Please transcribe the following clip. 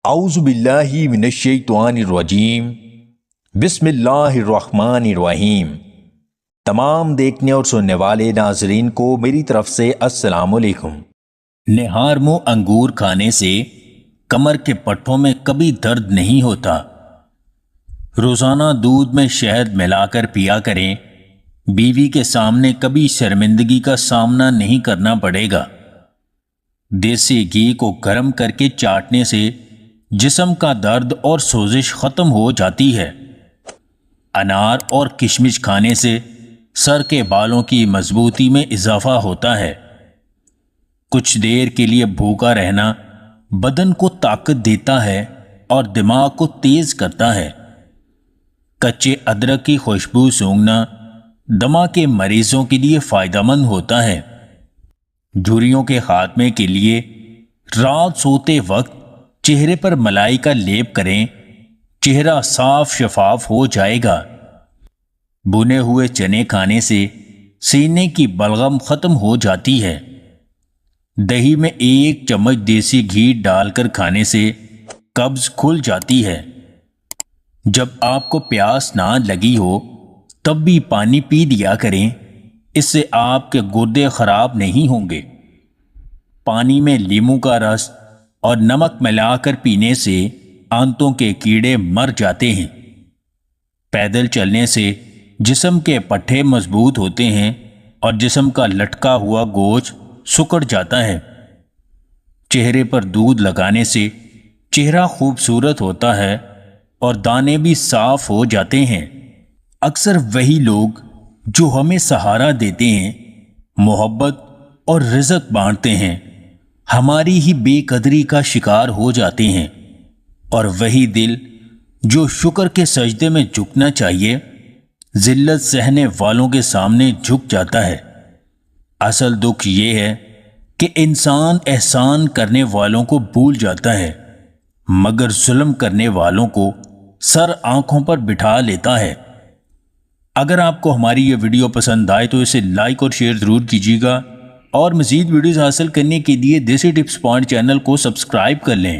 اعوذ باللہ من الشیطان الرجیم بسم اللہ الرحمن الرحیم۔ تمام دیکھنے اور سننے والے ناظرین کو میری طرف سے السلام علیکم۔ نہار منہ انگور کھانے سے کمر کے پٹھوں میں کبھی درد نہیں ہوتا۔ روزانہ دودھ میں شہد ملا کر پیا کریں، بیوی کے سامنے کبھی شرمندگی کا سامنا نہیں کرنا پڑے گا۔ دیسی گھی کو گرم کر کے چاٹنے سے جسم کا درد اور سوزش ختم ہو جاتی ہے۔ انار اور کشمش کھانے سے سر کے بالوں کی مضبوطی میں اضافہ ہوتا ہے۔ کچھ دیر کے لیے بھوکا رہنا بدن کو طاقت دیتا ہے اور دماغ کو تیز کرتا ہے۔ کچے ادرک کی خوشبو سونگھنا دمہ کے مریضوں کے لیے فائدہ مند ہوتا ہے۔ جھریوں کے خاتمے کے لیے رات سوتے وقت چہرے پر ملائی کا لیپ کریں، چہرہ صاف شفاف ہو جائے گا۔ بھنے ہوئے چنے کھانے سے سینے کی بلغم ختم ہو جاتی ہے۔ دہی میں 1 چمچ دیسی گھی ڈال کر کھانے سے قبض کھل جاتی ہے۔ جب آپ کو پیاس نہ لگی ہو تب بھی پانی پی لیا کریں، اس سے آپ کے گردے خراب نہیں ہوں گے۔ پانی میں لیموں کا رس اور نمک ملا کر پینے سے آنتوں کے کیڑے مر جاتے ہیں۔ پیدل چلنے سے جسم کے پٹھے مضبوط ہوتے ہیں اور جسم کا لٹکا ہوا گوشت سکڑ جاتا ہے۔ چہرے پر دودھ لگانے سے چہرہ خوبصورت ہوتا ہے اور دانے بھی صاف ہو جاتے ہیں۔ اکثر وہی لوگ جو ہمیں سہارا دیتے ہیں، محبت اور رزق بانٹتے ہیں، ہماری ہی بے قدری کا شکار ہو جاتے ہیں، اور وہی دل جو شکر کے سجدے میں جھکنا چاہیے، ذلت سہنے والوں کے سامنے جھک جاتا ہے۔ اصل دکھ یہ ہے کہ انسان احسان کرنے والوں کو بھول جاتا ہے، مگر ظلم کرنے والوں کو سر آنکھوں پر بٹھا لیتا ہے۔ اگر آپ کو ہماری یہ ویڈیو پسند آئے تو اسے لائک اور شیئر ضرور کیجیے گا، اور مزید ویڈیوز حاصل کرنے کے لیے دیسی ٹپس پوائنٹ چینل کو سبسکرائب کر لیں۔